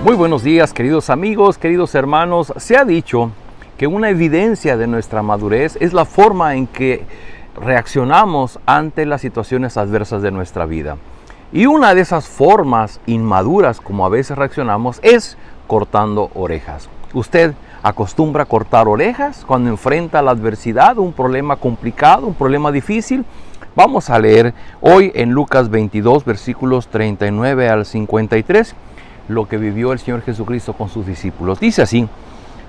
Muy buenos días, queridos amigos, queridos hermanos. Se ha dicho que una evidencia de nuestra madurez es la forma en que reaccionamos ante las situaciones adversas de nuestra vida. Y una de esas formas inmaduras como a veces reaccionamos es cortando orejas. ¿Usted acostumbra a cortar orejas cuando enfrenta la adversidad, un problema complicado, un problema difícil? Vamos a leer hoy en Lucas 22, versículos 39 al 53, lo que vivió el Señor Jesucristo con sus discípulos. Dice así: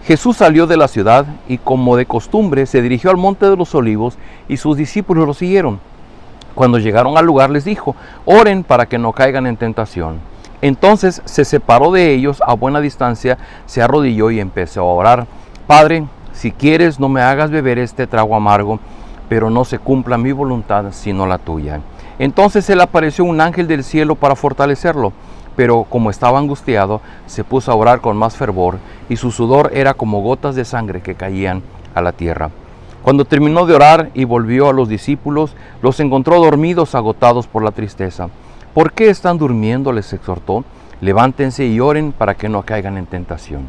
Jesús salió de la ciudad y, como de costumbre, se dirigió al monte de los Olivos y sus discípulos lo siguieron. Cuando llegaron al lugar les dijo: oren para que no caigan en tentación. Entonces se separó de ellos a buena distancia, se arrodilló y empezó a orar: Padre, si quieres, no me hagas beber este trago amargo, pero no se cumpla mi voluntad sino la tuya. Entonces se le apareció un ángel del cielo para fortalecerlo, pero como estaba angustiado, se puso a orar con más fervor, y su sudor era como gotas de sangre que caían a la tierra. Cuando terminó de orar y volvió a los discípulos, los encontró dormidos, agotados por la tristeza. ¿Por qué están durmiendo?, les exhortó. Levántense y oren para que no caigan en tentación.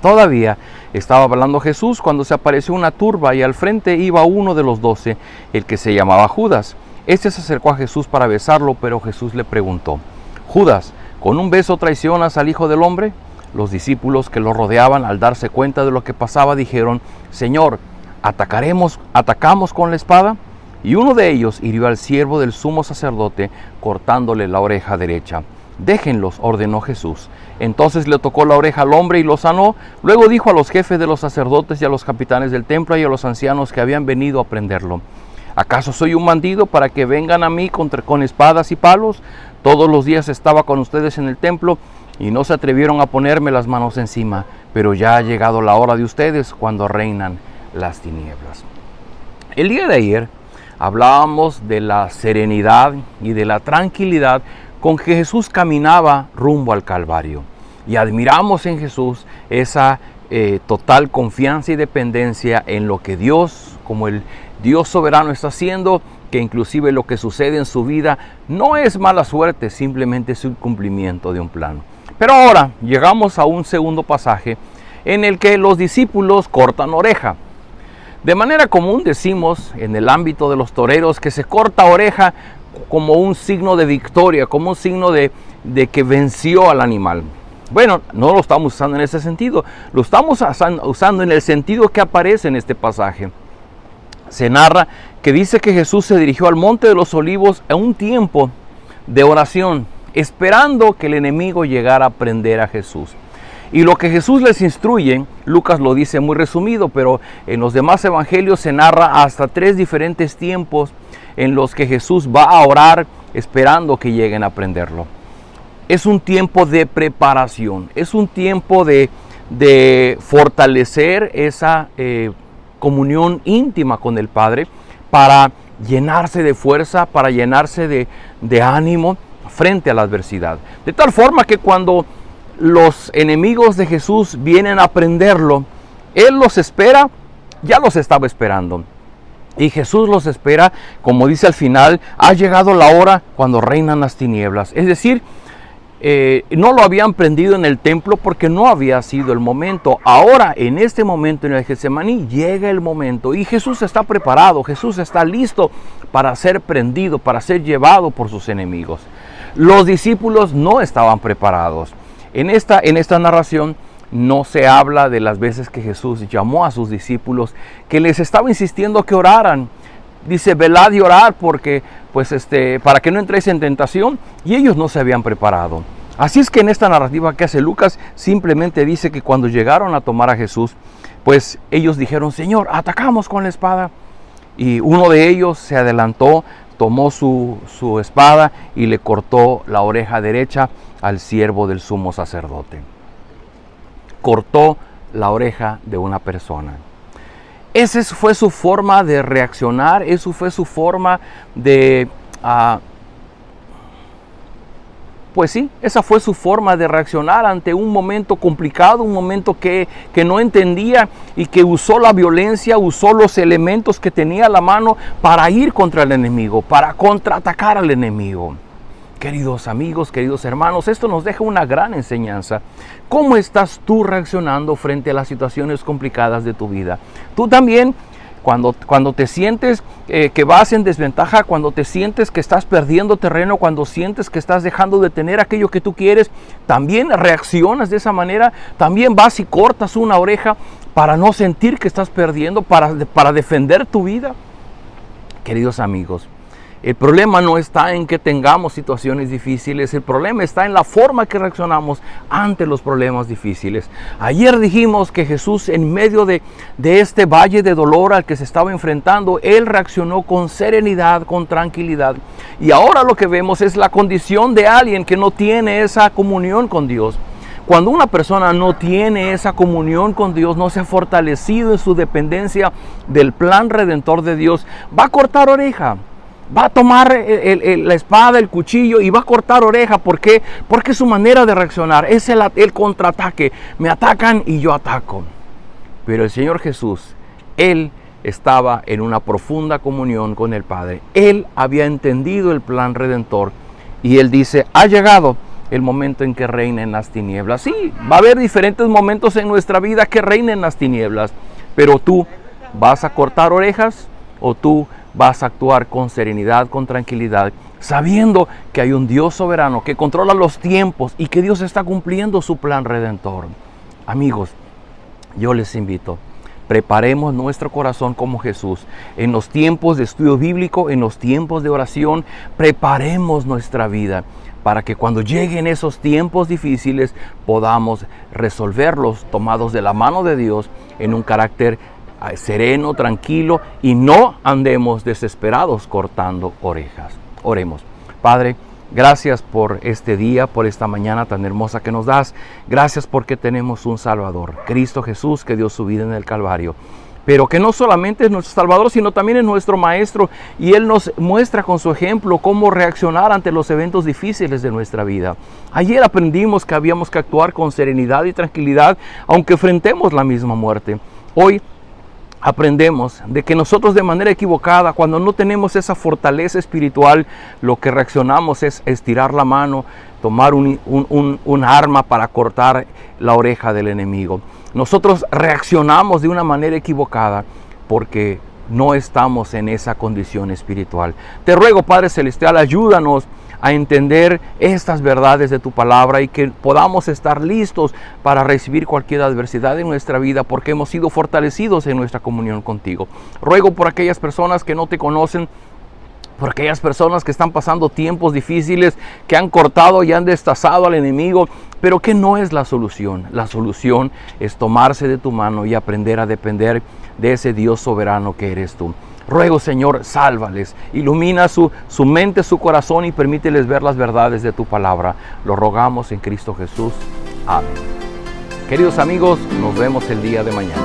Todavía estaba hablando Jesús cuando se apareció una turba, y al frente iba uno de los 12, el que se llamaba Judas. Este se acercó a Jesús para besarlo, pero Jesús le preguntó: Judas, ¿con un beso traicionas al Hijo del Hombre? Los discípulos que lo rodeaban, al darse cuenta de lo que pasaba, dijeron: Señor, ¿atacamos con la espada? Y uno de ellos hirió al siervo del sumo sacerdote, cortándole la oreja derecha. Déjenlos, ordenó Jesús. Entonces le tocó la oreja al hombre y lo sanó. Luego dijo a los jefes de los sacerdotes y a los capitanes del templo y a los ancianos que habían venido a prenderlo: ¿acaso soy un bandido para que vengan a mí con espadas y palos? Todos los días estaba con ustedes en el templo y no se atrevieron a ponerme las manos encima, pero ya ha llegado la hora de ustedes, cuando reinan las tinieblas. El día de ayer hablábamos de la serenidad y de la tranquilidad con que Jesús caminaba rumbo al Calvario, y admiramos en Jesús esa total confianza y dependencia en lo que Dios, como el Dios soberano, está haciendo, que inclusive lo que sucede en su vida no es mala suerte, simplemente es un cumplimiento de un plan. Pero ahora llegamos a un segundo pasaje en el que los discípulos cortan oreja. De manera común decimos en el ámbito de los toreros que se corta oreja como un signo de victoria, como un signo de que venció al animal. Bueno, no lo estamos usando en ese sentido, lo estamos usando en el sentido que aparece en este pasaje. Se narra que dice que Jesús se dirigió al monte de los Olivos a un tiempo de oración, esperando que el enemigo llegara a prender a Jesús. Y lo que Jesús les instruye, Lucas lo dice muy resumido, pero en los demás evangelios se narra hasta 3 diferentes tiempos en los que Jesús va a orar esperando que lleguen a prenderlo. Es un tiempo de preparación, es un tiempo de fortalecer esa comunión íntima con el Padre, para llenarse de fuerza, para llenarse de ánimo frente a la adversidad. De tal forma que cuando los enemigos de Jesús vienen a prenderlo, Él los espera, ya los estaba esperando. Y Jesús los espera, como dice al final: ha llegado la hora cuando reinan las tinieblas. Es decir, no lo habían prendido en el templo porque no había sido el momento. Ahora, en este momento en el Getsemaní, llega el momento y Jesús está preparado, Jesús está listo para ser prendido, para ser llevado por sus enemigos. Los discípulos no estaban preparados. En esta narración no se habla de las veces que Jesús llamó a sus discípulos, que les estaba insistiendo que oraran. Dice: velad y orad porque, para que no entréis en tentación, y ellos no se habían preparado. Así es que en esta narrativa que hace Lucas, simplemente dice que cuando llegaron a tomar a Jesús, pues ellos dijeron: Señor, atacamos con la espada. Y uno de ellos se adelantó, tomó su espada y le cortó la oreja derecha al siervo del sumo sacerdote. Cortó la oreja de una persona. Esa fue su forma de reaccionar, eso fue su forma de... esa fue su forma de reaccionar ante un momento complicado, un momento que no entendía, y que usó la violencia, usó los elementos que tenía a la mano para ir contra el enemigo, para contraatacar al enemigo. Queridos amigos, queridos hermanos, esto nos deja una gran enseñanza. ¿Cómo estás tú reaccionando frente a las situaciones complicadas de tu vida? Tú también, cuando te sientes que vas en desventaja, cuando te sientes que estás perdiendo terreno, cuando sientes que estás dejando de tener aquello que tú quieres, también reaccionas de esa manera. También vas y cortas una oreja para no sentir que estás perdiendo, para defender tu vida. Queridos amigos, el problema no está en que tengamos situaciones difíciles, el problema está en la forma que reaccionamos ante los problemas difíciles. Ayer dijimos que Jesús, en medio de este valle de dolor al que se estaba enfrentando, Él reaccionó con serenidad, con tranquilidad. Y ahora lo que vemos es la condición de alguien que no tiene esa comunión con Dios. Cuando una persona no tiene esa comunión con Dios, no se ha fortalecido en su dependencia del plan redentor de Dios, va a cortar oreja. Va a tomar la espada, el cuchillo y va a cortar oreja. ¿Por qué? Porque su manera de reaccionar es el contraataque. Me atacan y yo ataco. Pero el Señor Jesús, Él estaba en una profunda comunión con el Padre. Él había entendido el plan redentor y Él dice, ha llegado el momento en que reinen las tinieblas. Sí, va a haber diferentes momentos en nuestra vida que reinen las tinieblas, pero tú vas a cortar orejas o tú vas a actuar con serenidad, con tranquilidad, sabiendo que hay un Dios soberano que controla los tiempos y que Dios está cumpliendo su plan redentor. Amigos, yo les invito, preparemos nuestro corazón como Jesús. En los tiempos de estudio bíblico, en los tiempos de oración, preparemos nuestra vida para que cuando lleguen esos tiempos difíciles podamos resolverlos tomados de la mano de Dios en un carácter sereno, tranquilo, y no andemos desesperados cortando orejas. Oremos. Padre, gracias por este día, por esta mañana tan hermosa que nos das. Gracias porque tenemos un Salvador, Cristo Jesús, que dio su vida en el Calvario, pero que no solamente es nuestro Salvador, sino también es nuestro Maestro, y Él nos muestra con su ejemplo cómo reaccionar ante los eventos difíciles de nuestra vida. Ayer aprendimos que habíamos que actuar con serenidad y tranquilidad, aunque enfrentemos la misma muerte. Hoy aprendemos de que nosotros, de manera equivocada, cuando no tenemos esa fortaleza espiritual, lo que reaccionamos es estirar la mano, tomar un arma para cortar la oreja del enemigo. Nosotros reaccionamos de una manera equivocada porque no estamos en esa condición espiritual. Te ruego, Padre Celestial, ayúdanos a entender estas verdades de tu palabra y que podamos estar listos para recibir cualquier adversidad en nuestra vida, porque hemos sido fortalecidos en nuestra comunión contigo. Ruego por aquellas personas que no te conocen, por aquellas personas que están pasando tiempos difíciles, que han cortado y han destazado al enemigo, pero que no es la solución. La solución es tomarse de tu mano y aprender a depender de ese Dios soberano que eres tú. Ruego, Señor, sálvales, ilumina su mente, su corazón, y permíteles ver las verdades de tu palabra. Lo rogamos en Cristo Jesús. Amén. Queridos amigos, nos vemos el día de mañana.